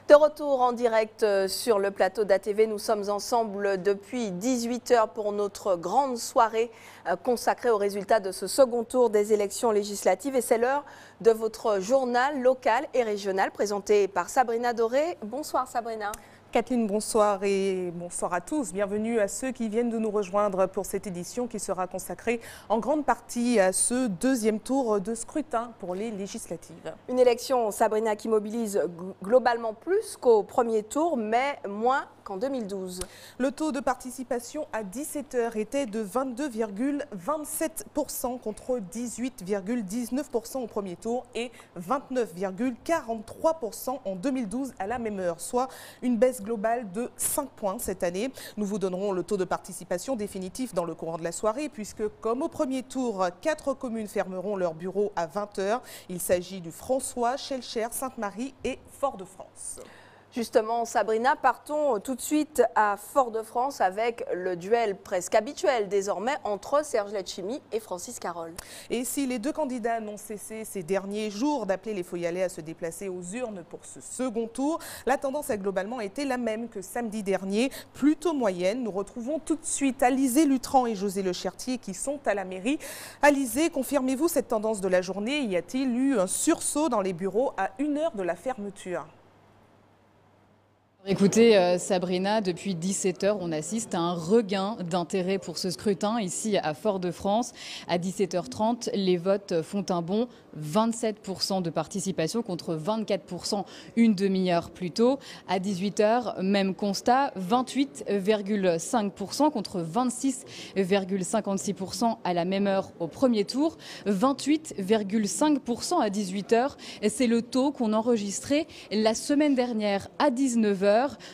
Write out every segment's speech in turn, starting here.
De retour en direct sur le plateau d'ATV, nous sommes ensemble depuis 18 h pour notre grande soirée consacrée aux résultats de ce second tour des élections législatives. Et c'est l'heure de votre journal local et régional présenté par Sabrina Doré. Bonsoir Sabrina. Kathleen, bonsoir et bonsoir à tous. Bienvenue à ceux qui viennent de nous rejoindre pour cette édition qui sera consacrée en grande partie à ce deuxième tour de scrutin pour les législatives. Une élection, Sabrina, qui mobilise globalement plus qu'au premier tour, mais moins qu'en 2012. Le taux de participation à 17 h était de 22,27% contre 18,19% au premier tour et 29,43% en 2012 à la même heure, soit une baisse globale de 5 points cette année. Nous vous donnerons le taux de participation définitif dans le courant de la soirée puisque, comme au premier tour, 4 communes fermeront leurs bureaux à 20 h. Il s'agit du François, Schœlcher, Sainte-Marie et Fort-de-France. Justement, Sabrina, partons tout de suite à Fort-de-France avec le duel presque habituel désormais entre Serge Letchimy et Francis Carole. Et si les deux candidats n'ont cessé ces derniers jours d'appeler les Foyalais à se déplacer aux urnes pour ce second tour, la tendance a globalement été la même que samedi dernier, plutôt moyenne. Nous retrouvons tout de suite Alizé Lutran et José Lechertier qui sont à la mairie. Alizé, confirmez-vous cette tendance de la journée? Y a-t-il eu un sursaut dans les bureaux à 1 heure de la fermeture? Écoutez, Sabrina, depuis 17 h, on assiste à un regain d'intérêt pour ce scrutin ici à Fort-de-France. À 17 h 30, les votes font un bond 27% de participation contre 24% une demi-heure plus tôt. À 18 h, même constat, 28,5% contre 26,56% à la même heure au premier tour. 28,5% à 18 h, c'est le taux qu'on enregistrait la semaine dernière à 19 h.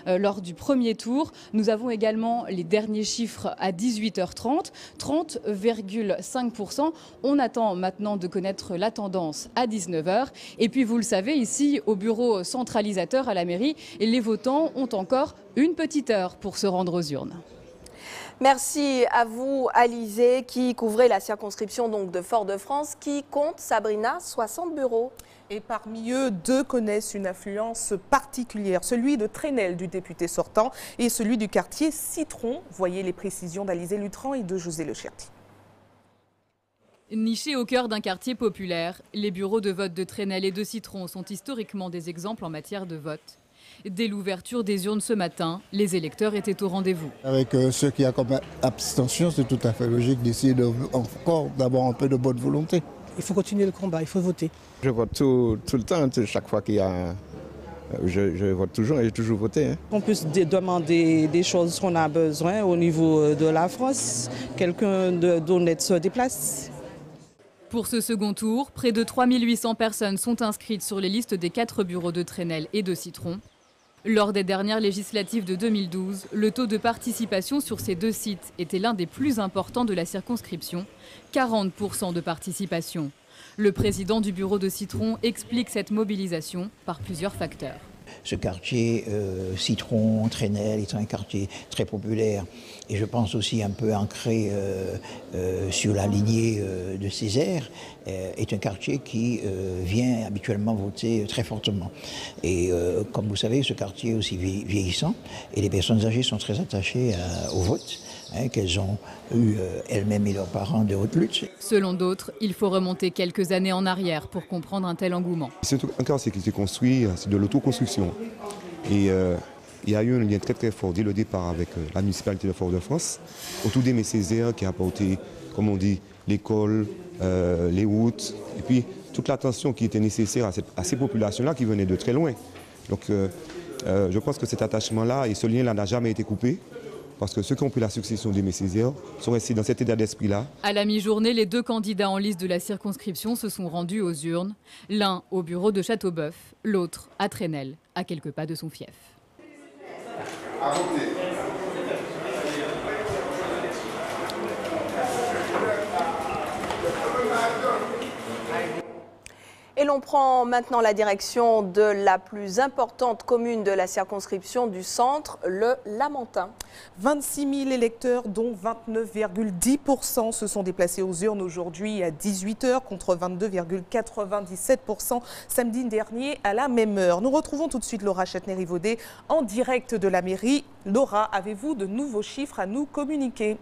Lors du premier tour. Nous avons également les derniers chiffres à 18 h 30, 30,5%. On attend maintenant de connaître la tendance à 19 h. Et puis vous le savez, ici au bureau centralisateur à la mairie, les votants ont encore une petite heure pour se rendre aux urnes. Merci à vous, Alizé, qui couvrez la circonscription donc de Fort-de-France, qui compte, Sabrina, 60 bureaux. Et parmi eux, 2 connaissent une influence particulière, celui de Trenel, du député sortant, et celui du quartier Citron. Voyez les précisions d'Alizé Lutran et de José Lechertier. Nichés au cœur d'un quartier populaire, les bureaux de vote de Trenel et de Citron sont historiquement des exemples en matière de vote. Dès l'ouverture des urnes ce matin, les électeurs étaient au rendez-vous. Avec ceux qui ont comme abstention, c'est tout à fait logique d'essayer encore d'avoir un peu de bonne volonté. Il faut continuer le combat, il faut voter. Je vote tout le temps, chaque fois qu'il y a... Je vote toujours et j'ai toujours voté. On peut se demander des choses qu'on a besoin au niveau de la France. Quelqu'un d'honnête se déplace. Pour ce second tour, près de 3800 personnes sont inscrites sur les listes des 4 bureaux de Trenel et de Citron. Lors des dernières législatives de 2012, le taux de participation sur ces 2 sites était l'un des plus importants de la circonscription, 40% de participation. Le président du bureau de Citron explique cette mobilisation par plusieurs facteurs. Ce quartier Citron, Trenel est un quartier très populaire et je pense aussi un peu ancré sur la lignée de Césaire, est un quartier qui vient habituellement voter très fortement. Et comme vous savez, ce quartier est aussi vieillissant et les personnes âgées sont très attachées au vote. Qu'elles ont eu elles-mêmes et leurs parents de haute lutte. Selon d'autres, il faut remonter quelques années en arrière pour comprendre un tel engouement. C'est un quartier qui s'est construit, c'est de l'autoconstruction. Et il y a eu un lien très très fort dès le départ avec la municipalité de Fort-de-France, autour d'Aimé Césaire qui a apporté, comme on dit, l'école, les routes, et puis toute l'attention qui était nécessaire à ces populations-là qui venaient de très loin. Donc je pense que cet attachement-là et ce lien-là n'a jamais été coupé. Parce que ceux qui ont pris la succession d'Aimé Césaire sont restés dans cet état d'esprit-là. À la mi-journée, les 2 candidats en liste de la circonscription se sont rendus aux urnes. L'un au bureau de Châteauboeuf, l'autre à Trenel, à quelques pas de son fief. À voter. Et l'on prend maintenant la direction de la plus importante commune de la circonscription du centre, le Lamentin. 26 000 électeurs, dont 29,10% se sont déplacés aux urnes aujourd'hui à 18h contre 22,97% samedi dernier à la même heure. Nous retrouvons tout de suite Laura Châtenay-Rivaudet en direct de la mairie. Laura, avez-vous de nouveaux chiffres à nous communiquer ?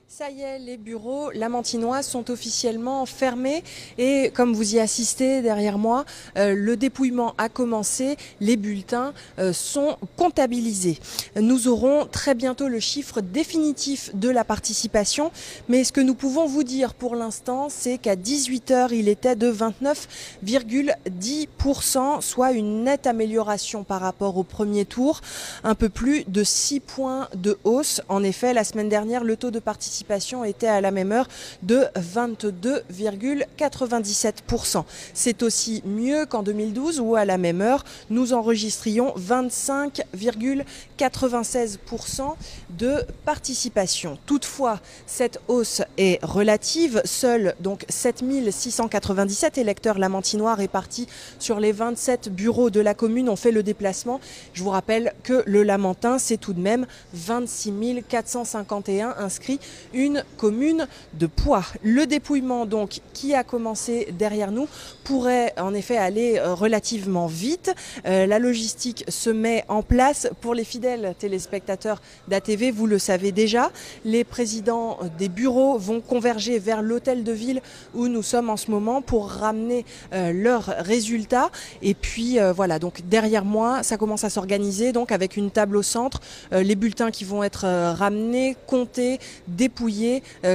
Ça y est, les bureaux lamantinois sont officiellement fermés et comme vous y assistez derrière moi, le dépouillement a commencé, les bulletins sont comptabilisés. Nous aurons très bientôt le chiffre définitif de la participation, mais ce que nous pouvons vous dire pour l'instant, c'est qu'à 18h, il était de 29,10%, soit une nette amélioration par rapport au premier tour, un peu plus de 6 points de hausse. En effet, la semaine dernière, le taux de participation était à la même heure de 22,97%. C'est aussi mieux qu'en 2012 où à la même heure, nous enregistrions 25,96% de participation. Toutefois, cette hausse est relative. Seuls donc 7697 électeurs lamantinois répartis sur les 27 bureaux de la commune ont fait le déplacement. Je vous rappelle que le Lamentin, c'est tout de même 26 451 inscrits, une commune de poids. Le dépouillement donc qui a commencé derrière nous pourrait en effet aller relativement vite. La logistique se met en place pour les fidèles téléspectateurs d'ATV, vous le savez déjà. Les présidents des bureaux vont converger vers l'hôtel de ville où nous sommes en ce moment pour ramener leurs résultats. Et puis voilà, donc derrière moi, ça commence à s'organiser donc avec une table au centre, les bulletins qui vont être ramenés, comptés, dépouillés,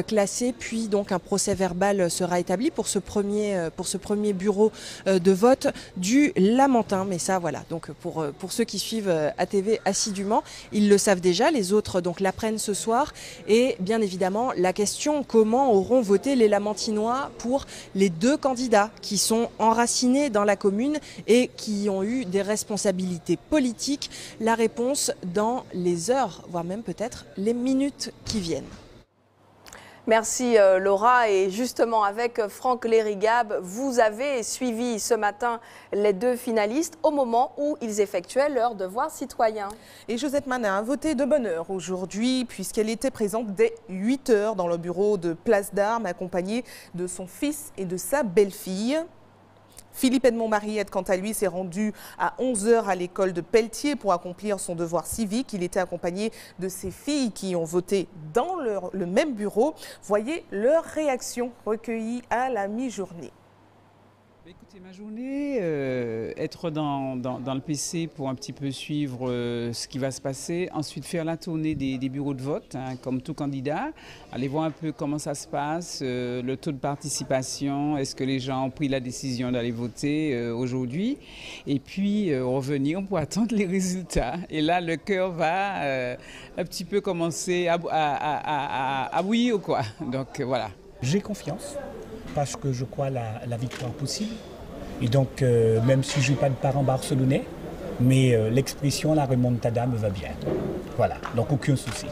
classés, puis donc un procès verbal sera établi pour ce premier bureau de vote du Lamentin. Mais ça voilà, donc pour ceux qui suivent ATV assidûment, ils le savent déjà, les autres donc l'apprennent ce soir. Et bien évidemment la question, comment auront voté les Lamantinois pour les deux candidats qui sont enracinés dans la commune et qui ont eu des responsabilités politiques? La réponse dans les heures, voire même peut-être les minutes qui viennent. Merci Laura, et justement avec Franck Lérigab, vous avez suivi ce matin les deux finalistes au moment où ils effectuaient leur devoir citoyen. Et Josette Manin a voté de bonne heure aujourd'hui puisqu'elle était présente dès 8h dans le bureau de Place d'Armes accompagnée de son fils et de sa belle-fille. Philippe Edmond Mariette, quant à lui, s'est rendu à 11h à l'école de Pelletier pour accomplir son devoir civique. Il était accompagné de ses filles qui ont voté dans le même bureau. Voyez leur réaction recueillie à la mi-journée. Écoutez, ma journée, être dans le PC pour un petit peu suivre ce qui va se passer, ensuite faire la tournée des bureaux de vote, hein, comme tout candidat, aller voir un peu comment ça se passe, le taux de participation, est-ce que les gens ont pris la décision d'aller voter aujourd'hui, et puis revenir pour attendre les résultats. Et là, le cœur va un petit peu commencer à bouillir, quoi. Donc voilà. J'ai confiance, parce que je crois à la victoire possible. Et donc, même si je n'ai pas de parents barcelonais, mais l'expression, la remontada me va bien. Voilà, donc aucun souci.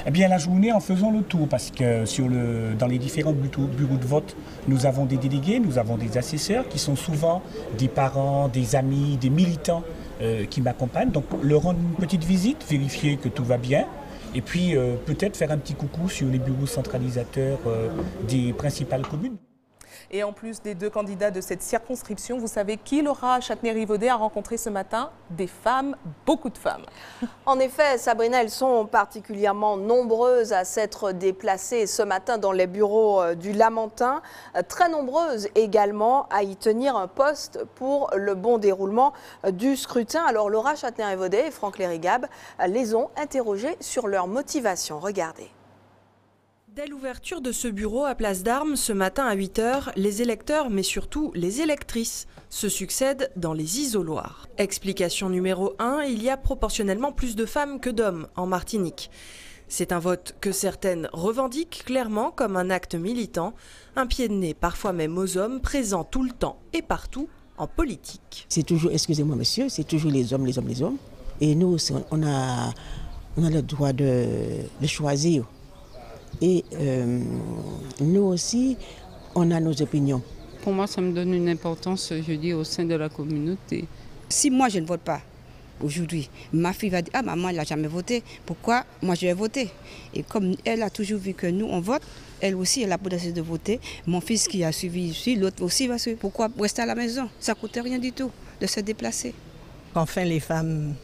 Eh bien, la journée, en faisant le tour, parce que dans les différents bureaux de vote, nous avons des délégués, nous avons des assesseurs qui sont souvent des parents, des amis, des militants qui m'accompagnent. Donc, leur rendre une petite visite, vérifier que tout va bien. Et puis, peut-être faire un petit coucou sur les bureaux centralisateurs des principales communes. Et en plus des deux candidats de cette circonscription, vous savez qui Laura Châtenay-Rivaudet a rencontré ce matin? Des femmes, beaucoup de femmes. En effet, Sabrina, elles sont particulièrement nombreuses à s'être déplacées ce matin dans les bureaux du Lamentin. Très nombreuses également à y tenir un poste pour le bon déroulement du scrutin. Alors Laura Châtenay-Rivaudet et Franck Lérigab les ont interrogées sur leur motivation. Regardez. Dès l'ouverture de ce bureau à Place d'Armes, ce matin à 8h, les électeurs, mais surtout les électrices, se succèdent dans les isoloirs. Explication numéro 1, il y a proportionnellement plus de femmes que d'hommes en Martinique. C'est un vote que certaines revendiquent clairement comme un acte militant, un pied de nez parfois même aux hommes présents tout le temps et partout en politique. C'est toujours, excusez-moi monsieur, c'est toujours les hommes, les hommes, les hommes. Et nous, on a le droit de choisir. Et nous aussi, on a nos opinions. Pour moi, ça me donne une importance, je dis, au sein de la communauté. Si moi, je ne vote pas aujourd'hui, ma fille va dire « Ah, maman, elle n'a jamais voté. Pourquoi moi, je vais voter ?» Et comme elle a toujours vu que nous, on vote, elle aussi, elle a l'audace de voter. Mon fils qui a suivi ici, l'autre aussi va suivre. Pourquoi rester à la maison? Ça ne coûte rien du tout de se déplacer. Enfin, les femmes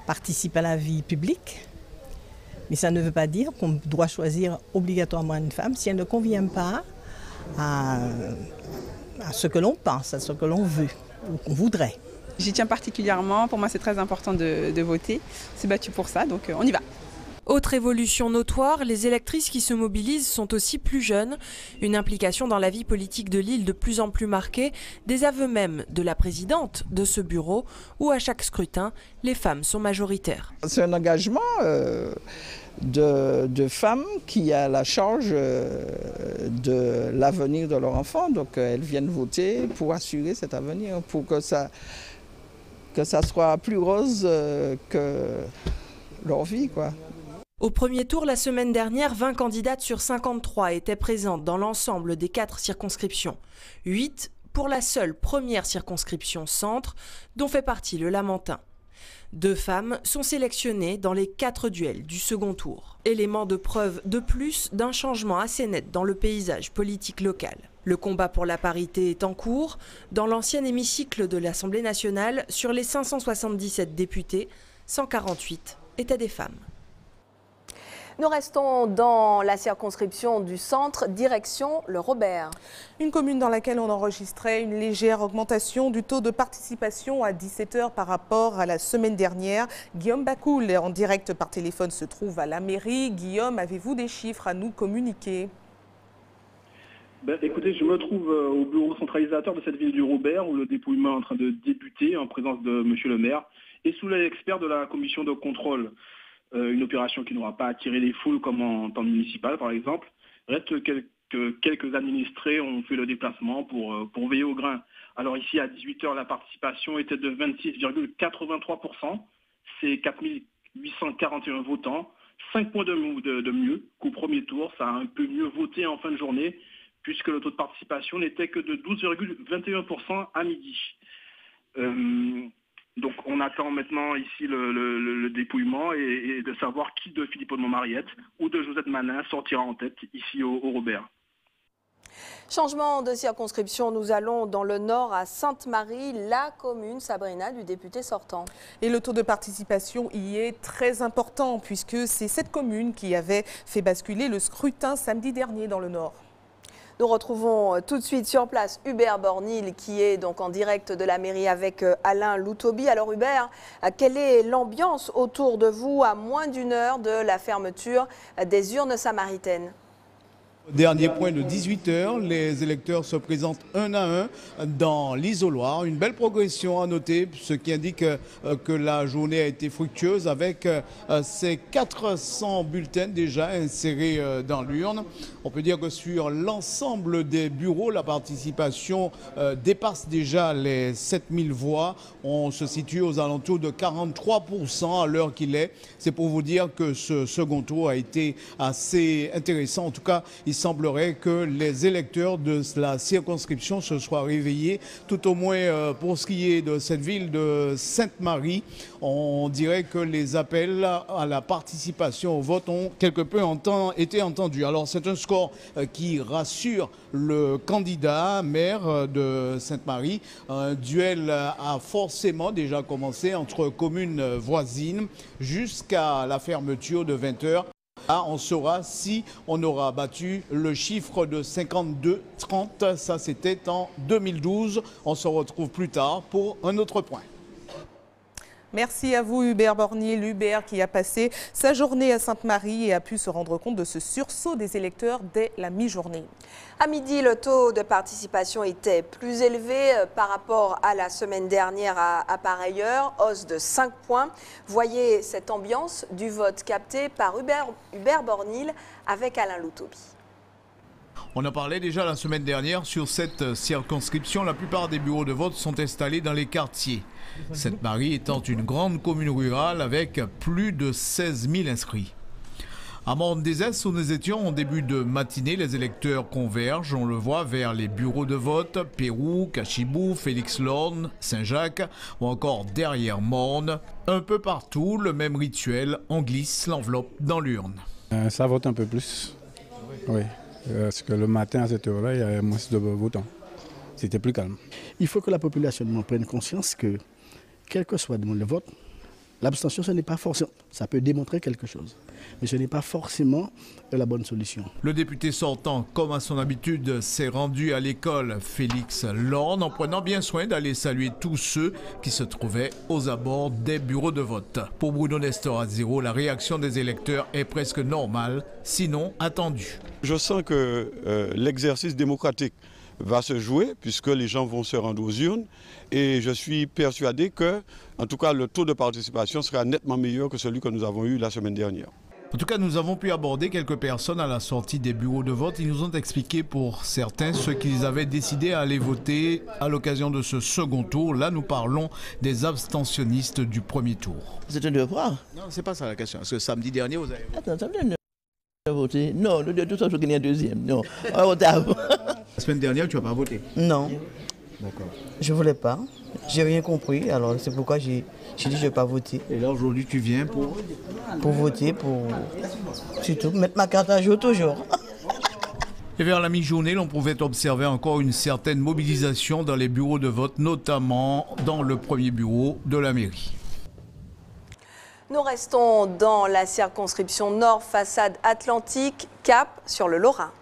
participent à la vie publique. Mais ça ne veut pas dire qu'on doit choisir obligatoirement une femme si elle ne convient pas à ce que l'on pense, à ce que l'on veut ou qu'on voudrait. J'y tiens particulièrement, pour moi c'est très important de voter, c'est battu pour ça, donc on y va. Autre évolution notoire, les électrices qui se mobilisent sont aussi plus jeunes. Une implication dans la vie politique de l'île de plus en plus marquée, des aveux même de la présidente de ce bureau, où à chaque scrutin, les femmes sont majoritaires. C'est un engagement de femmes qui a la charge de l'avenir de leur enfant. Donc elles viennent voter pour assurer cet avenir, pour que ça soit plus rose que leur vie, quoi. Au premier tour, la semaine dernière, 20 candidates sur 53 étaient présentes dans l'ensemble des 4 circonscriptions. 8 pour la seule première circonscription centre, dont fait partie le Lamentin. 2 femmes sont sélectionnées dans les 4 duels du second tour. Élément de preuve de plus d'un changement assez net dans le paysage politique local. Le combat pour la parité est en cours. Dans l'ancien hémicycle de l'Assemblée nationale, sur les 577 députés, 148 étaient des femmes. Nous restons dans la circonscription du centre, direction le Robert. Une commune dans laquelle on enregistrait une légère augmentation du taux de participation à 17h par rapport à la semaine dernière. Guillaume Bacoul, en direct par téléphone, se trouve à la mairie. Guillaume, avez-vous des chiffres à nous communiquer ? Écoutez, je me trouve au bureau centralisateur de cette ville du Robert où le dépouillement est en train de débuter en présence de monsieur le maire et sous les experts de la commission de contrôle. Une opération qui n'aura pas attiré les foules comme en temps municipal par exemple. Reste quelques administrés ont fait le déplacement pour veiller au grain. Alors ici à 18h la participation était de 26,83%. C'est 4841 votants. 5 points de mieux qu'au premier tour. Ça a un peu mieux voté en fin de journée puisque le taux de participation n'était que de 12,21% à midi. Donc on attend maintenant ici le dépouillement et de savoir qui de Philippe Audemont-Mariette ou de Josette Manin sortira en tête ici au Robert. Changement de circonscription, nous allons dans le nord à Sainte-Marie, la commune, Sabrina, du député sortant. Et le taux de participation y est très important puisque c'est cette commune qui avait fait basculer le scrutin samedi dernier dans le nord. Nous retrouvons tout de suite sur place Hubert Bornil qui est donc en direct de la mairie avec Alain Loutobi. Alors Hubert, quelle est l'ambiance autour de vous à moins d'une heure de la fermeture des urnes samaritaines ? Dernier point de 18h, les électeurs se présentent un à un dans l'isoloir. Une belle progression à noter, ce qui indique que la journée a été fructueuse avec ces 400 bulletins déjà insérés dans l'urne. On peut dire que sur l'ensemble des bureaux, la participation dépasse déjà les 7000 voix. On se situe aux alentours de 43% à l'heure qu'il est. C'est pour vous dire que ce second tour a été assez intéressant. En tout cas, il semblerait que les électeurs de la circonscription se soient réveillés, tout au moins pour ce qui est de cette ville de Sainte-Marie. On dirait que les appels à la participation au vote ont quelque peu été entendus. Alors c'est un score qui rassure le candidat maire de Sainte-Marie. Un duel a forcément déjà commencé entre communes voisines jusqu'à la fermeture de 20h. Là, on saura si on aura battu le chiffre de 52-30. Ça, c'était en 2012. On se retrouve plus tard pour un autre point. Merci à vous Hubert Bornil, Hubert qui a passé sa journée à Sainte-Marie et a pu se rendre compte de ce sursaut des électeurs dès la mi-journée. À midi, le taux de participation était plus élevé par rapport à la semaine dernière à pareille heure, hausse de 5 points. Voyez cette ambiance du vote capté par Hubert Bornil avec Alain Loutobi. On en parlait déjà la semaine dernière sur cette circonscription. La plupart des bureaux de vote sont installés dans les quartiers. Sainte-Marie étant une grande commune rurale avec plus de 16 000 inscrits. À Morne-des-Esses, où nous étions en début de matinée, les électeurs convergent, on le voit, vers les bureaux de vote, Pérou, Cachibou, Félix-Lorne, Saint-Jacques ou encore derrière Morne. Un peu partout, le même rituel, on glisse l'enveloppe dans l'urne. Ça vote un peu plus, oui, parce que le matin à cette heure-là, il y avait moins de votants. C'était plus calme. Il faut que la population prenne conscience que, quel que soit le vote, l'abstention, ce n'est pas forcément, ça peut démontrer quelque chose, mais ce n'est pas forcément la bonne solution. Le député sortant, comme à son habitude, s'est rendu à l'école Félix-Lorne en prenant bien soin d'aller saluer tous ceux qui se trouvaient aux abords des bureaux de vote. Pour Bruno Nestor Azero, la réaction des électeurs est presque normale, sinon attendue. Je sens que l'exercice démocratique va se jouer puisque les gens vont se rendre aux urnes et je suis persuadé que, en tout cas, le taux de participation sera nettement meilleur que celui que nous avons eu la semaine dernière. En tout cas, nous avons pu aborder quelques personnes à la sortie des bureaux de vote. Ils nous ont expliqué pour certains ce qu'ils avaient décidé à aller voter à l'occasion de ce second tour. Là, nous parlons des abstentionnistes du premier tour. C'est un devoir. Non, c'est pas ça la question. Parce que samedi dernier, vous avez voté. Attends, voté. Non, de toute façon, je gagne un deuxième. Non, on va voter avant. La semaine dernière, tu n'as pas voté? Non. D'accord. Je voulais pas. J'ai rien compris. Alors c'est pourquoi j'ai dit je ne vais pas voter. Et là aujourd'hui tu viens pour voter, pour surtout mettre ma carte à jour toujours. Et vers la mi-journée, l'on pouvait observer encore une certaine mobilisation dans les bureaux de vote, notamment dans le premier bureau de la mairie. Nous restons dans la circonscription Nord, façade atlantique, cap sur le Lorrain.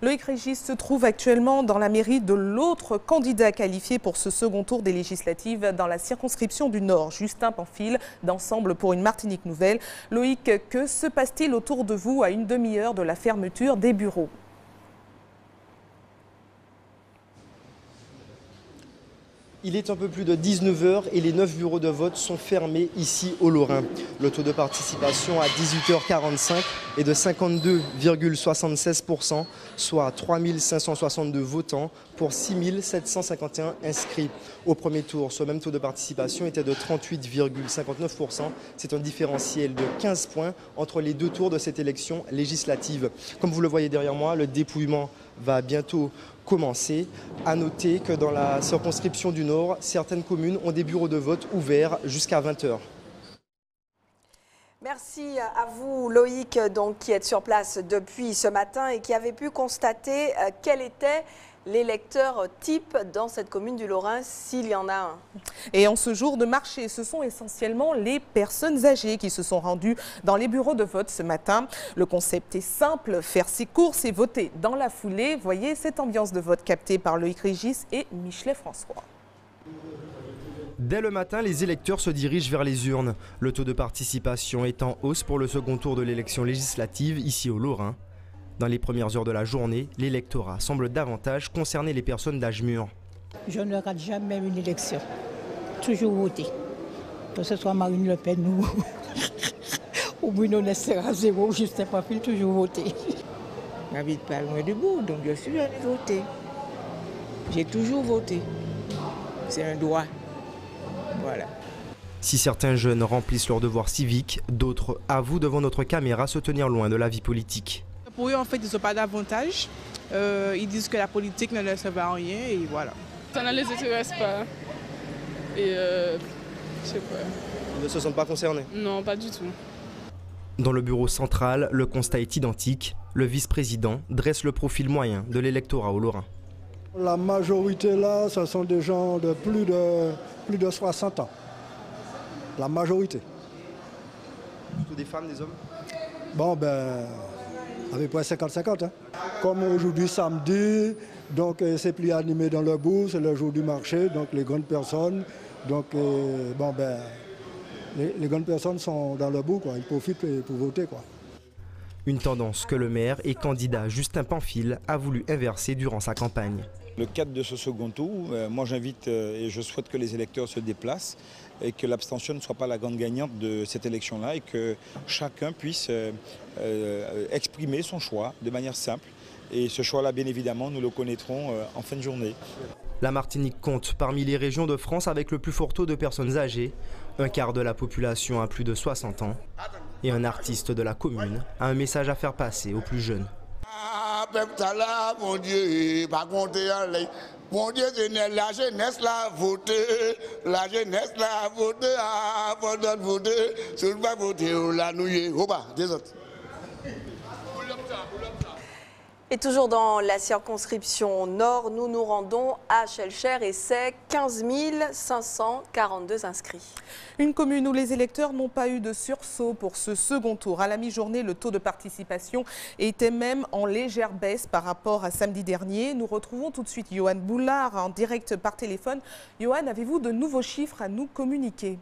Loïc Régis se trouve actuellement dans la mairie de l'autre candidat qualifié pour ce second tour des législatives dans la circonscription du Nord, Justin Pamphile, d'Ensemble pour une Martinique nouvelle. Loïc, que se passe-t-il autour de vous à une demi-heure de la fermeture des bureaux ? Il est un peu plus de 19h et les 9 bureaux de vote sont fermés ici au Lorrain. Le taux de participation à 18h45 est de 52,76%, soit 3562 votants pour 6751 inscrits. Au premier tour, ce même taux de participation était de 38,59%. C'est un différentiel de 15 points entre les deux tours de cette élection législative. Comme vous le voyez derrière moi, le dépouillement va bientôt commencer. À noter que dans la circonscription du Nord, certaines communes ont des bureaux de vote ouverts jusqu'à 20h. Merci à vous Loïc, donc, qui êtes sur place depuis ce matin et qui avez pu constater quel était l'électeur type dans cette commune du Lorrain, s'il y en a un. Et en ce jour de marché, ce sont essentiellement les personnes âgées qui se sont rendues dans les bureaux de vote ce matin. Le concept est simple, faire ses courses et voter dans la foulée. Voyez cette ambiance de vote captée par Loïc Régis et Michelet François. Dès le matin, les électeurs se dirigent vers les urnes. Le taux de participation est en hausse pour le second tour de l'élection législative ici au Lorrain. Dans les premières heures de la journée, l'électorat semble davantage concerner les personnes d'âge mûr. Je ne rate jamais une élection. Toujours voter. Que ce soit Marine Le Pen ou Bruno Nestor Azero, Justin Pamphile, toujours voter. Je n'habite pas loin du bout, donc je suis allée voter. J'ai toujours voté. C'est un droit. Voilà. Si certains jeunes remplissent leur devoir civique, d'autres avouent devant notre caméra se tenir loin de la vie politique. Pour eux, en fait, ils n'ont pas d'avantage. Ils disent que la politique ne leur sert à rien et voilà. Ça ne les intéresse pas. Et je sais pas. Ils ne se sentent pas concernés? Non, pas du tout. Dans le bureau central, le constat est identique. Le vice-président dresse le profil moyen de l'électorat au Lorrain. La majorité là, ce sont des gens de plus de 60 ans. La majorité. Plutôt des femmes, des hommes? Bon, ben, à peu près 50-50. Hein. Comme aujourd'hui, samedi, donc c'est plus animé dans le bourg, c'est le jour du marché, donc les grandes personnes, donc bon, ben, les grandes personnes sont dans le bourg, quoi. Ils profitent pour voter, quoi. Une tendance que le maire et candidat Justin Pamphile a voulu inverser durant sa campagne. Le cadre de ce second tour, moi j'invite et je souhaite que les électeurs se déplacent et que l'abstention ne soit pas la grande gagnante de cette élection-là et que chacun puisse exprimer son choix de manière simple. Et ce choix-là, bien évidemment, nous le connaîtrons en fin de journée. La Martinique compte parmi les régions de France avec le plus fort taux de personnes âgées. Un quart de la population a plus de 60 ans. et un artiste de la commune a un message à faire passer aux plus jeunes. Mon Dieu, pas compter en l'air. Mon Dieu, la jeunesse l'a voté, la jeunesse l'a voté, avant de voter, si on va voter, on l'a nouillé. Au bas, des autres. Et toujours dans la circonscription Nord, nous nous rendons à Schœlcher et c'est 15 542 inscrits. Une commune où les électeurs n'ont pas eu de sursaut pour ce second tour. À la mi-journée, le taux de participation était même en légère baisse par rapport à samedi dernier. Nous retrouvons tout de suite Johan Boulard en direct par téléphone. Johan, avez-vous de nouveaux chiffres à nous communiquer ?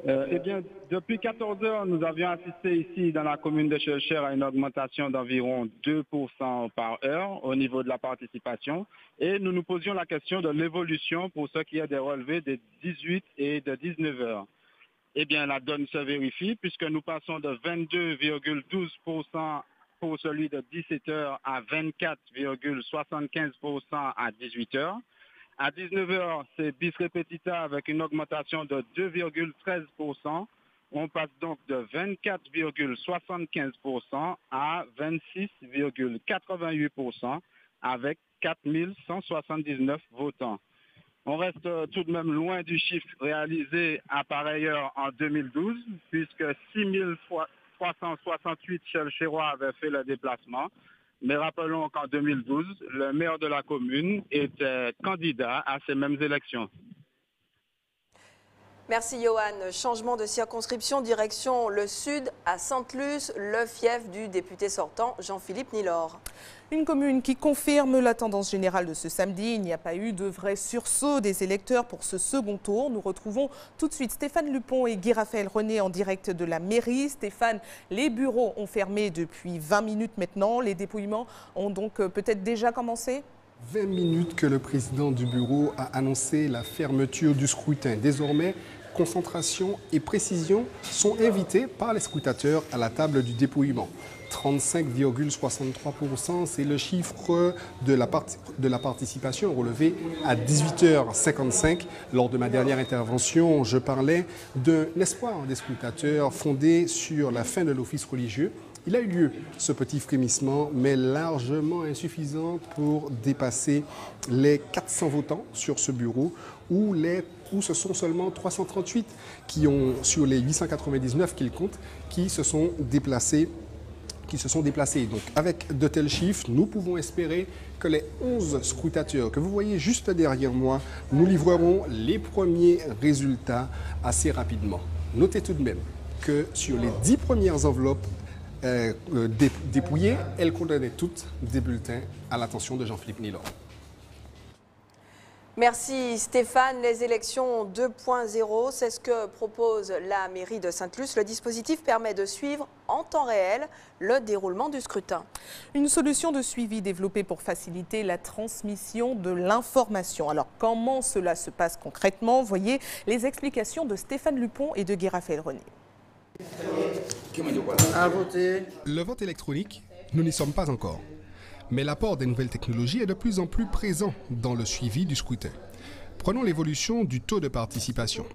Eh bien, depuis 14 heures, nous avions assisté ici dans la commune de Schœlcher à une augmentation d'environ 2% par heure au niveau de la participation. Et nous nous posions la question de l'évolution pour ce qui est des relevés de 18 et de 19 heures. Eh bien, la donne se vérifie puisque nous passons de 22,12% pour celui de 17 heures à 24,75% à 18 heures. À 19h, c'est bis repetita avec une augmentation de 2,13%. On passe donc de 24,75% à 26,88% avec 4179 votants. On reste tout de même loin du chiffre réalisé à pareille heure en 2012, puisque 6368 Schœlcherois avaient fait le déplacement. Mais rappelons qu'en 2012, le maire de la commune était candidat à ces mêmes élections. Merci Johan. Changement de circonscription, direction le sud, à Sainte-Luce, le fief du député sortant Jean-Philippe Nilor. Une commune qui confirme la tendance générale de ce samedi. Il n'y a pas eu de vrai sursaut des électeurs pour ce second tour. Nous retrouvons tout de suite Stéphane Lupon et Guy-Raphaël René en direct de la mairie. Stéphane, les bureaux ont fermé depuis 20 minutes maintenant. Les dépouillements ont donc peut-être déjà commencé ? 20 minutes que le président du bureau a annoncé la fermeture du scrutin. Désormais, concentration et précision sont invités par les scrutateurs à la table du dépouillement. 35,63%, c'est le chiffre de la participation relevé à 18h55. Lors de ma dernière intervention, je parlais d'un espoir des scrutateurs fondé sur la fin de l'office religieux. Il a eu lieu, ce petit frémissement, mais largement insuffisant pour dépasser les 400 votants sur ce bureau, où ce sont seulement 338 qui ont, sur les 899 qu'ils comptent, qui se sont déplacés. Donc, avec de tels chiffres, nous pouvons espérer que les 11 scrutateurs que vous voyez juste derrière moi nous livreront les premiers résultats assez rapidement. Notez tout de même que sur les 10 premières enveloppes dépouillées, elles contenaient toutes des bulletins à l'attention de Jean-Philippe Nilor. Merci Stéphane. Les élections 2.0, c'est ce que propose la mairie de Sainte-Luce. Le dispositif permet de suivre en temps réel le déroulement du scrutin. Une solution de suivi développée pour faciliter la transmission de l'information. Alors comment cela se passe concrètement? Voyez les explications de Stéphane Lupon et de Guy-Raphaël René. Le vote électronique, nous n'y sommes pas encore. Mais l'apport des nouvelles technologies est de plus en plus présent dans le suivi du scrutin. Prenons l'évolution du taux de participation.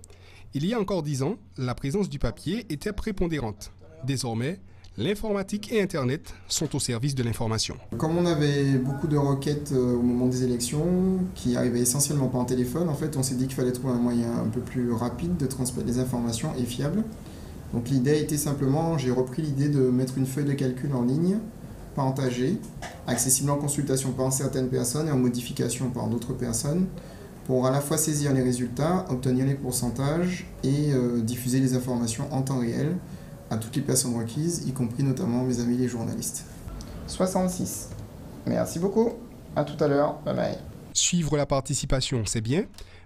Il y a encore 10 ans, la présence du papier était prépondérante. Désormais, l'informatique et Internet sont au service de l'information. Comme on avait beaucoup de requêtes au moment des élections, qui arrivaient essentiellement par téléphone, en fait, on s'est dit qu'il fallait trouver un moyen un peu plus rapide de transmettre les informations et fiable. Donc l'idée était simplement, j'ai repris l'idée de mettre une feuille de calcul en ligne, partagée, accessible en consultation par certaines personnes et en modification par d'autres personnes, pour à la fois saisir les résultats, obtenir les pourcentages et diffuser les informations en temps réel à toutes les personnes requises, y compris notamment mes amis les journalistes. 66. Merci beaucoup. À tout à l'heure. Bye bye. Suivre la participation, c'est bien,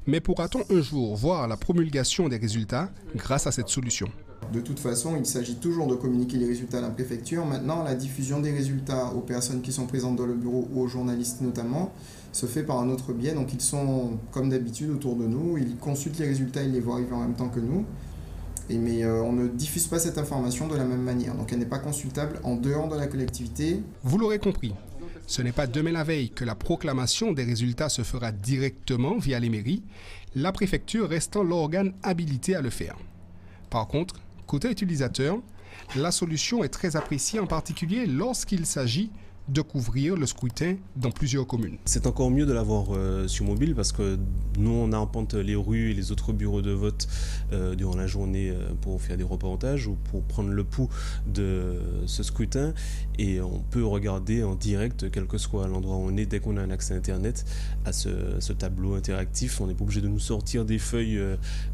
mais pourra-t-on un jour voir la promulgation des résultats grâce à cette solution ? De toute façon, il s'agit toujours de communiquer les résultats à la préfecture. Maintenant, la diffusion des résultats aux personnes qui sont présentes dans le bureau ou aux journalistes notamment se fait par un autre biais. Donc ils sont comme d'habitude autour de nous, ils consultent les résultats, ils les voient arriver en même temps que nous. Mais on ne diffuse pas cette information de la même manière. Donc elle n'est pas consultable en dehors de la collectivité. Vous l'aurez compris, ce n'est pas demain la veille que la proclamation des résultats se fera directement via les mairies, la préfecture restant l'organe habilité à le faire. Par contre, Côté utilisateur, la solution est très appréciée, en particulier lorsqu'il s'agit de couvrir le scrutin dans plusieurs communes. C'est encore mieux de l'avoir sur mobile parce que nous on arpente les rues et les autres bureaux de vote durant la journée pour faire des reportages ou pour prendre le pouls de ce scrutin, et on peut regarder en direct quel que soit l'endroit où on est dès qu'on a un accès internet à ce tableau interactif. On n'est pas obligé de nous sortir des feuilles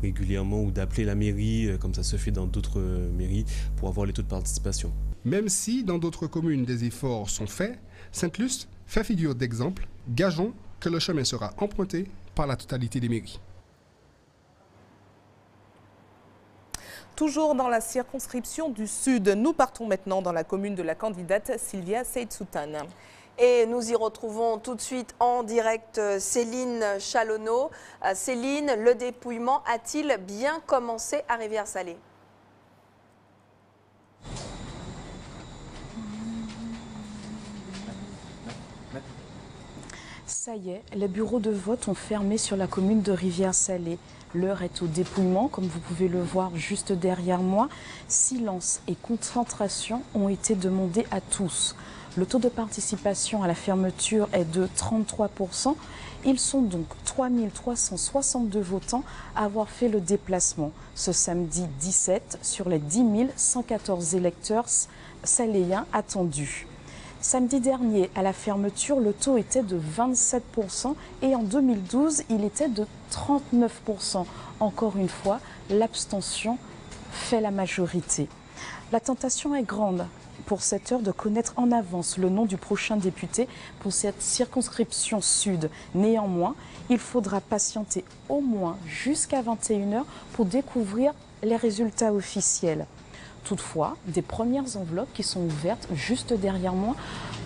régulièrement ou d'appeler la mairie comme ça se fait dans d'autres mairies pour avoir les taux de participation. Même si dans d'autres communes des efforts sont faits, Sainte-Luce fait figure d'exemple. Gageons que le chemin sera emprunté par la totalité des mairies. Toujours dans la circonscription du Sud, nous partons maintenant dans la commune de la candidate Sylvia Seyd-Soutane. Et nous y retrouvons tout de suite en direct Céline Chalonneau. Céline, le dépouillement a-t-il bien commencé à Rivière-Salée ? Ça y est, les bureaux de vote ont fermé sur la commune de Rivière-Salée. L'heure est au dépouillement, comme vous pouvez le voir juste derrière moi. Silence et concentration ont été demandés à tous. Le taux de participation à la fermeture est de 33%. Ils sont donc 3362 votants à avoir fait le déplacement ce samedi 17 sur les 10 114 électeurs saléens attendus. Samedi dernier, à la fermeture, le taux était de 27% et en 2012, il était de 39%. Encore une fois, l'abstention fait la majorité. La tentation est grande pour cette heure de connaître en avance le nom du prochain député pour cette circonscription sud. Néanmoins, il faudra patienter au moins jusqu'à 21h pour découvrir les résultats officiels. Toutefois, des premières enveloppes qui sont ouvertes juste derrière moi,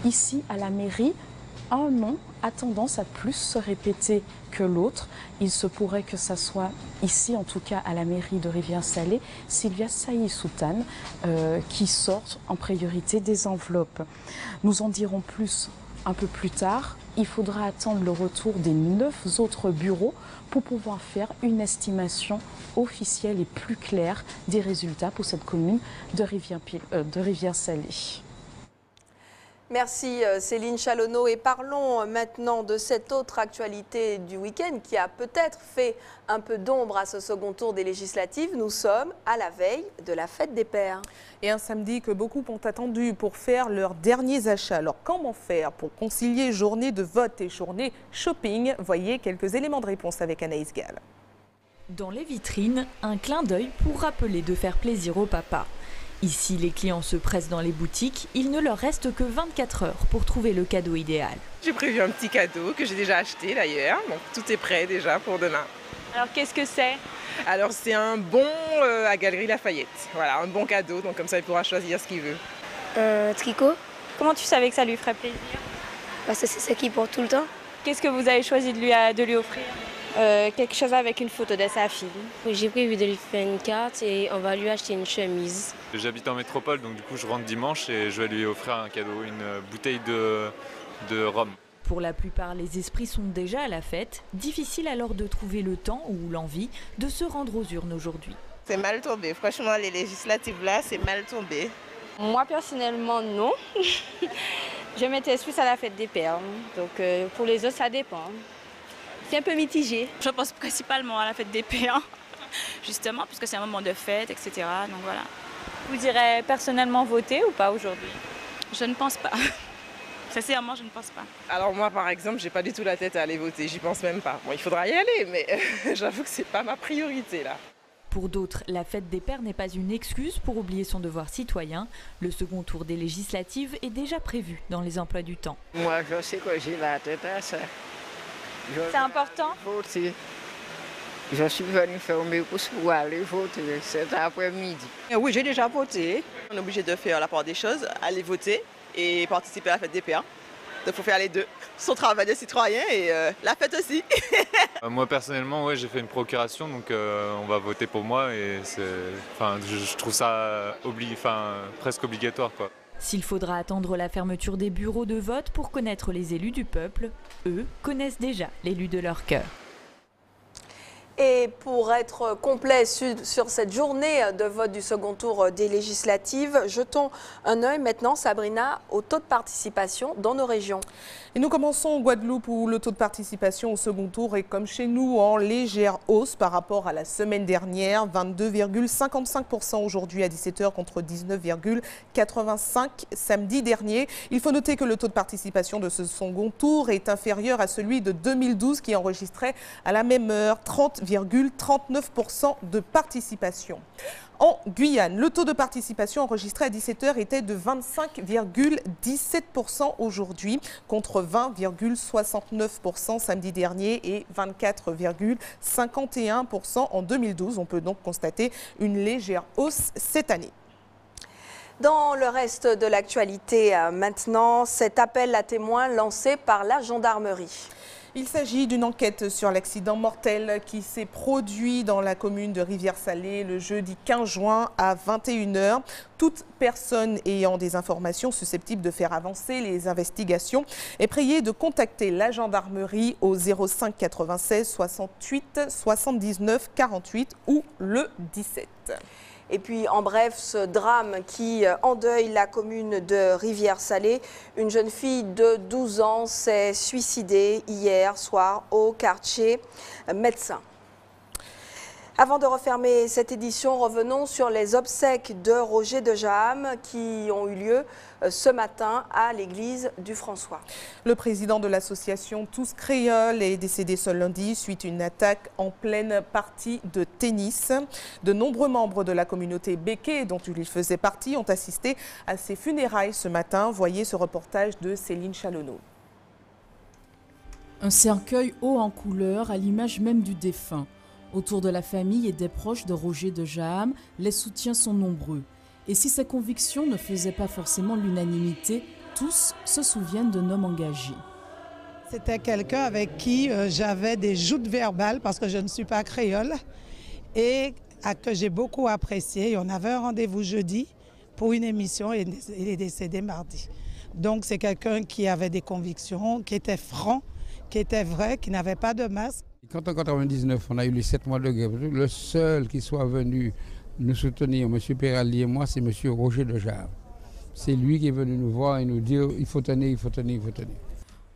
ici à la mairie, un nom a tendance à plus se répéter que l'autre. Il se pourrait que ça soit ici, en tout cas à la mairie de Rivière-Salée, Sylvia Seyd-Soutane qui sort en priorité des enveloppes. Nous en dirons plus un peu plus tard. Il faudra attendre le retour des 9 autres bureaux pour pouvoir faire une estimation officielle et plus claire des résultats pour cette commune de Rivière-Salée. Merci Céline Chalonneau, et parlons maintenant de cette autre actualité du week-end qui a peut-être fait un peu d'ombre à ce second tour des législatives. Nous sommes à la veille de la fête des pères. Et un samedi que beaucoup ont attendu pour faire leurs derniers achats. Alors comment faire pour concilier journée de vote et journée shopping? Voyez quelques éléments de réponse avec Anaïs Gall. Dans les vitrines, un clin d'œil pour rappeler de faire plaisir au papa. Ici, les clients se pressent dans les boutiques. Il ne leur reste que 24 heures pour trouver le cadeau idéal. J'ai prévu un petit cadeau que j'ai déjà acheté d'ailleurs. Donc tout est prêt déjà pour demain. Alors qu'est-ce que c'est? Alors c'est un bon à Galeries Lafayette. Voilà, un bon cadeau. Donc comme ça, il pourra choisir ce qu'il veut. Un tricot. Comment tu savais que ça lui ferait plaisir? Parce que c'est ce qu'il porte tout le temps. Qu'est-ce que vous avez choisi de lui offrir? Quelque chose avec une photo de sa fille. J'ai prévu de lui faire une carte et on va lui acheter une chemise. J'habite en métropole, donc du coup je rentre dimanche et je vais lui offrir un cadeau, une bouteille de rhum. Pour la plupart, les esprits sont déjà à la fête. Difficile alors de trouver le temps ou l'envie de se rendre aux urnes aujourd'hui. C'est mal tombé, franchement les législatives là, c'est mal tombé. Moi personnellement non. Je m'étais plus à la fête des pères, donc pour les autres ça dépend. C'est un peu mitigé. Je pense principalement à la fête des pères, justement, puisque c'est un moment de fête, etc. Donc voilà. Vous irez personnellement voter ou pas aujourd'hui? Je ne pense pas. Sincèrement, je ne pense pas. Alors moi, par exemple, j'ai pas du tout la tête à aller voter. J'y pense même pas. Bon, il faudra y aller, mais j'avoue que c'est pas ma priorité là. Pour d'autres, la fête des pères n'est pas une excuse pour oublier son devoir citoyen. Le second tour des législatives est déjà prévu dans les emplois du temps. Moi, je sais que j'ai la tête à ça. C'est important? Voter. Je suis venue faire mes courses pour aller voter cet après-midi. Oui, j'ai déjà voté. On est obligé de faire la part des choses, aller voter et participer à la fête des pères. Donc il faut faire les deux. Son travail de citoyen et la fête aussi. Moi personnellement, ouais, j'ai fait une procuration, donc on va voter pour moi et je trouve ça presque obligatoire, quoi. S'il faudra attendre la fermeture des bureaux de vote pour connaître les élus du peuple, eux connaissent déjà l'élu de leur cœur. Et pour être complet sur cette journée de vote du second tour des législatives, jetons un œil maintenant, Sabrina, au taux de participation dans nos régions. Et nous commençons en Guadeloupe où le taux de participation au second tour est comme chez nous en légère hausse par rapport à la semaine dernière, 22,55% aujourd'hui à 17h contre 19,85% samedi dernier. Il faut noter que le taux de participation de ce second tour est inférieur à celui de 2012 qui enregistrait à la même heure 30,39% de participation. En Guyane, le taux de participation enregistré à 17h était de 25,17% aujourd'hui contre 20,69% samedi dernier et 24,51% en 2012. On peut donc constater une légère hausse cette année. Dans le reste de l'actualité maintenant, cet appel à témoins lancé par la gendarmerie. Il s'agit d'une enquête sur l'accident mortel qui s'est produit dans la commune de Rivière-Salée le jeudi 15 juin à 21h. Toute personne ayant des informations susceptibles de faire avancer les investigations est priée de contacter la gendarmerie au 05 96 68 79 48 ou le 17. Et puis, en bref, ce drame qui endeuille la commune de Rivière-Salée. Une jeune fille de 12 ans s'est suicidée hier soir au quartier Médecin. Avant de refermer cette édition, revenons sur les obsèques de Roger de Jaham qui ont eu lieu ce matin à l'église du François. Le président de l'association Tous Créoles est décédé ce lundi suite à une attaque en pleine partie de tennis. De nombreux membres de la communauté Béké, dont il faisait partie, ont assisté à ses funérailles ce matin. Voyez ce reportage de Céline Chalonneau. Un cercueil haut en couleur à l'image même du défunt. Autour de la famille et des proches de Roger de Jaham, les soutiens sont nombreux. Et si ses convictions ne faisaient pas forcément l'unanimité, tous se souviennent d'un homme engagé. C'était quelqu'un avec qui j'avais des joutes verbales parce que je ne suis pas créole et que j'ai beaucoup apprécié. On avait un rendez-vous jeudi pour une émission et il est décédé mardi. Donc c'est quelqu'un qui avait des convictions, qui était franc, qui était vrai, qui n'avait pas de masque. Quand en 1999, on a eu les 7 mois de guerre, le seul qui soit venu nous soutenir, M. Perali et moi, c'est M. Roger de Jaham. C'est lui qui est venu nous voir et nous dire il faut tenir, il faut tenir, il faut tenir.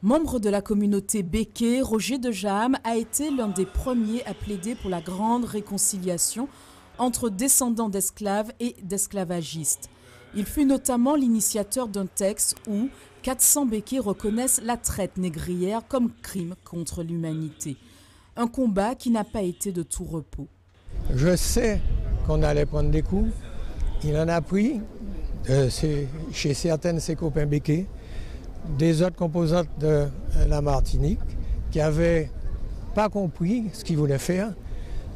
Membre de la communauté Béké, Roger de Jaham a été l'un des premiers à plaider pour la grande réconciliation entre descendants d'esclaves et d'esclavagistes. Il fut notamment l'initiateur d'un texte où 400 Békés reconnaissent la traite négrière comme crime contre l'humanité. Un combat qui n'a pas été de tout repos. Je sais qu'on allait prendre des coups. Il en a pris chez certains de ses copains békés, des autres composantes de la Martinique qui n'avaient pas compris ce qu'il voulait faire,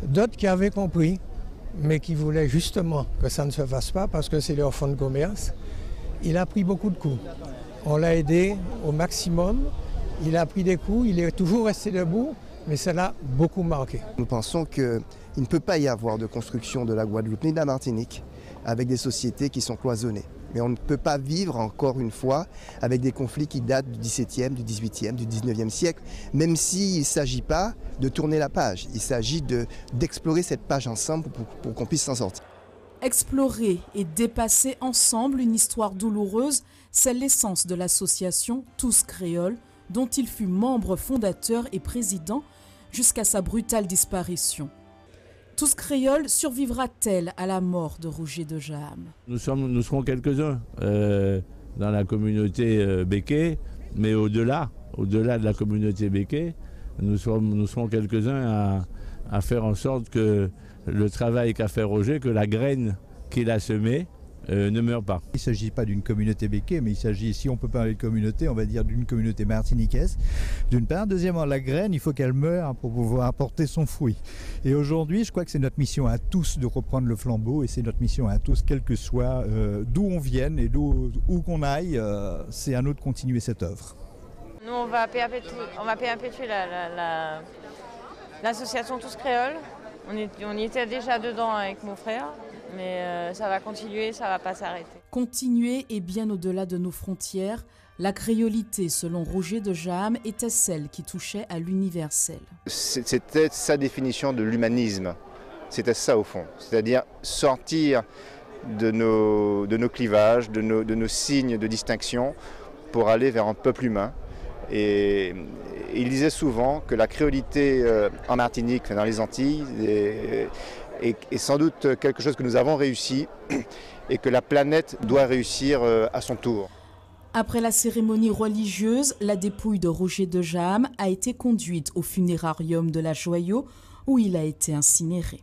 d'autres qui avaient compris, mais qui voulaient justement que ça ne se fasse pas parce que c'est leur fonds de commerce. Il a pris beaucoup de coups. On l'a aidé au maximum. Il a pris des coups, il est toujours resté debout. Mais ça l'a beaucoup marqué. Nous pensons qu'il ne peut pas y avoir de construction de la Guadeloupe ni de la Martinique avec des sociétés qui sont cloisonnées. Mais on ne peut pas vivre encore une fois avec des conflits qui datent du XVIIe, du XVIIIe, du XIXe siècle, même s'il ne s'agit pas de tourner la page. Il s'agit d'explorer cette page ensemble pour qu'on puisse s'en sortir. Explorer et dépasser ensemble une histoire douloureuse, c'est l'essence de l'association Tous Créoles, dont il fut membre fondateur et président jusqu'à sa brutale disparition. Tous Créoles survivra-t-elle à la mort de Roger de Jaham? Nous serons quelques-uns dans la communauté Béké, mais au-delà de la communauté Béké, nous serons quelques-uns à faire en sorte que le travail qu'a fait Roger, que la graine qu'il a semée, ne meurt pas. Il ne s'agit pas d'une communauté béké, mais il s'agit, si on peut parler de communauté, on va dire d'une communauté martiniquaise, d'une part. Deuxièmement, la graine, il faut qu'elle meure pour pouvoir apporter son fruit. Et aujourd'hui, je crois que c'est notre mission à tous de reprendre le flambeau, et c'est notre mission à tous, quel que soit d'où on vienne et où qu'on aille, c'est à nous de continuer cette œuvre. Nous, on va perpétuer l'association Tous Créoles. On y était déjà dedans avec mon frère. Mais ça va continuer, ça ne va pas s'arrêter. Continuer et bien au-delà de nos frontières, La créolité, selon Roger de Jaham, était celle qui touchait à l'universel. C'était sa définition de l'humanisme. C'était ça au fond. C'est-à-dire sortir de nos clivages, de nos signes de distinction pour aller vers un peuple humain. Et il disait souvent que la créolité en Martinique, dans les Antilles, est sans doute quelque chose que nous avons réussi et que la planète doit réussir à son tour. Après la cérémonie religieuse, la dépouille de Roger de Jaham a été conduite au funérarium de la Joyau où il a été incinéré.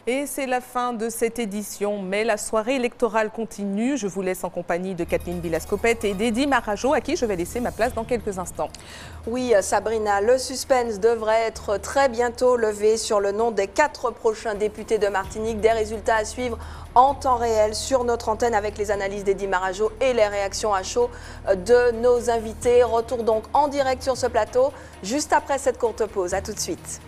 Et c'est la fin de cette édition, mais la soirée électorale continue. Je vous laisse en compagnie de Kathleen Bilascopette et d'Eddy Marajo, à qui je vais laisser ma place dans quelques instants. Oui, Sabrina, le suspense devrait être très bientôt levé sur le nom des 4 prochains députés de Martinique. Des résultats à suivre en temps réel sur notre antenne avec les analyses d'Eddy Marajo et les réactions à chaud de nos invités. Retour donc en direct sur ce plateau juste après cette courte pause. À tout de suite.